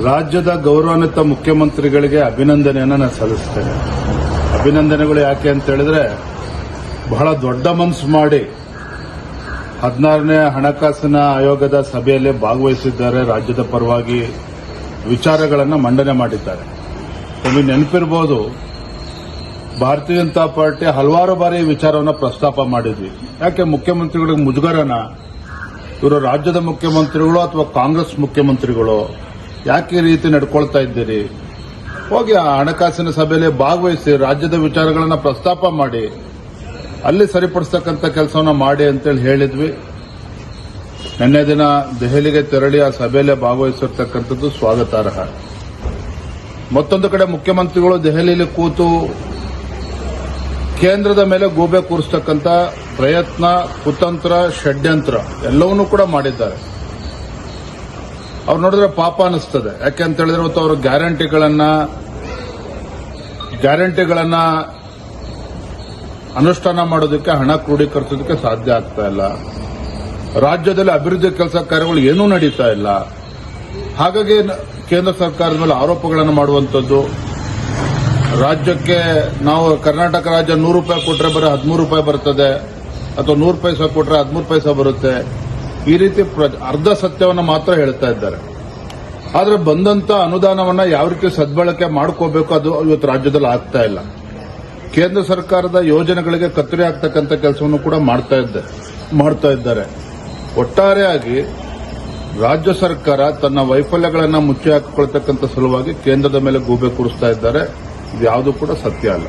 ರಾಜ್ಯದ ಗೌರವಾನ್ವಿತ ಮುಖ್ಯಮಂತ್ರಿಗಳಿಗೆ ಅಭಿನಂದನೆಯನ್ನು ನಾನು ಸಲ್ಲಿಸ್ತೇನೆ. ಅಭಿನಂದನೆಗಳು ಯಾಕೆ ಅಂತ ಹೇಳಿದ್ರೆ, ಬಹಳ ದೊಡ್ಡ ಮನಸ್ಸು ಮಾಡಿ 16ನೇ ಹಣಕಾಸಿನ ಆಯೋಗದ ಸಭೆಯಲ್ಲಿ ಭಾಗವಹಿಸಿದ್ದಾರೆ. ರಾಜ್ಯದ ಪರವಾಗಿ ವಿಚಾರಗಳನ್ನು ಮಂಡನೆ ಮಾಡಿದ್ದಾರೆ. ನಿಮಗೆ ನೆನಪಿರಬಹುದು, ಭಾರತೀಯ ಜನತಾ ಪಾರ್ಟಿ ಹಲವಾರು ಬಾರಿ ಈ ವಿಚಾರವನ್ನು ಪ್ರಸ್ತಾಪ ಮಾಡಿದ್ವಿ. ಯಾಕೆ ಮುಖ್ಯಮಂತ್ರಿಗಳಿಗೆ ಮುಜುಗರನ? ಇವರು ರಾಜ್ಯದ ಮುಖ್ಯಮಂತ್ರಿಗಳು ಅಥವಾ ಕಾಂಗ್ರೆಸ್ ಮುಖ್ಯಮಂತ್ರಿಗಳು ಯಾಕೆ ಈ ರೀತಿ ನಡ್ಕೊಳ್ತಾ ಇದ್ದೀರಿ? ಹೋಗಿ ಆ ಹಣಕಾಸಿನ ಸಭೆಯಲ್ಲಿ ಭಾಗವಹಿಸಿ ರಾಜ್ಯದ ವಿಚಾರಗಳನ್ನು ಪ್ರಸ್ತಾಪ ಮಾಡಿ ಅಲ್ಲಿ ಸರಿಪಡಿಸತಕ್ಕಂಥ ಕೆಲಸವನ್ನು ಮಾಡಿ ಅಂತೇಳಿ ಹೇಳಿದ್ವಿ. ನಿನ್ನೆ ದಿನ ದೆಹಲಿಗೆ ತೆರಳಿ ಆ ಸಭೆಯಲ್ಲೇ ಭಾಗವಹಿಸಿರ್ತಕ್ಕಂಥದ್ದು ಸ್ವಾಗತಾರ್ಹ. ಮತ್ತೊಂದು ಕಡೆ ಮುಖ್ಯಮಂತ್ರಿಗಳು ದೆಹಲಿಯಲ್ಲಿ ಕೂತು ಕೇಂದ್ರದ ಮೇಲೆ ಗೂಬೆ ಕೂರಿಸತಕ್ಕಂಥ ಪ್ರಯತ್ನ, ಕುತಂತ್ರ, ಷಡ್ಯಂತ್ರ ಎಲ್ಲವನ್ನೂ ಕೂಡ ಮಾಡಿದ್ದಾರೆ. ಅವ್ರು ನೋಡಿದ್ರೆ ಪಾಪ ಅನಿಸ್ತದೆ. ಯಾಕೆ ಅಂತ ಹೇಳಿದ್ರೆ ಇವತ್ತು ಅವರು ಗ್ಯಾರಂಟಿಗಳನ್ನ ಅನುಷ್ಠಾನ ಮಾಡೋದಕ್ಕೆ, ಹಣ ಕ್ರೋಢೀಕರಿಸೋದಕ್ಕೆ ಸಾಧ್ಯ ಆಗ್ತಾ ಇಲ್ಲ. ರಾಜ್ಯದಲ್ಲಿ ಅಭಿವೃದ್ಧಿ ಕೆಲಸ ಕಾರ್ಯಗಳು ಏನೂ ನಡೀತಾ ಇಲ್ಲ. ಹಾಗಾಗಿ ಕೇಂದ್ರ ಸರ್ಕಾರದ ಮೇಲೆ ಆರೋಪಗಳನ್ನು ಮಾಡುವಂಥದ್ದು, ರಾಜ್ಯಕ್ಕೆ ನಾವು ಕರ್ನಾಟಕ ರಾಜ್ಯ 100 ರೂಪಾಯಿ ಕೊಟ್ಟರೆ ಬರೀ 13 ರೂಪಾಯಿ ಬರ್ತದೆ, ಅಥವಾ 100 ಪೈಸೆ ಕೊಟ್ಟರೆ 13 ಪೈಸೆ ಬರುತ್ತೆ, ಈ ರೀತಿ ಅರ್ಧ ಸತ್ಯವನ್ನು ಮಾತ್ರ ಹೇಳ್ತಾ ಇದ್ದಾರೆ. ಆದರೆ ಬಂದಂತ ಅನುದಾನವನ್ನ ಯಾವ ರೀತಿ ಸದ್ಬಳಕೆ ಮಾಡ್ಕೋಬೇಕು ಅದು ಇವತ್ತು ರಾಜ್ಯದಲ್ಲಿ ಆಗ್ತಾ ಇಲ್ಲ. ಕೇಂದ್ರ ಸರ್ಕಾರದ ಯೋಜನೆಗಳಿಗೆ ಕತ್ತರಿ ಆಗ್ತಕ್ಕಂಥ ಕೆಲಸವನ್ನು ಕೂಡ ಮಾಡ್ತಾ ಇದ್ದಾರೆ. ಒಟ್ಟಾರೆಯಾಗಿ ರಾಜ್ಯ ಸರ್ಕಾರ ತನ್ನ ವೈಫಲ್ಯಗಳನ್ನು ಮುಚ್ಚಿ ಹಾಕಿಕೊಳ್ತಕ್ಕಂಥ ಸಲುವಾಗಿ ಕೇಂದ್ರದ ಮೇಲೆ ಗೂಬೆ ಕೂರಿಸ್ತಾ ಇದ್ದಾರೆ. ಇದು ಯಾವುದೂ ಕೂಡ ಸತ್ಯ ಅಲ್ಲ.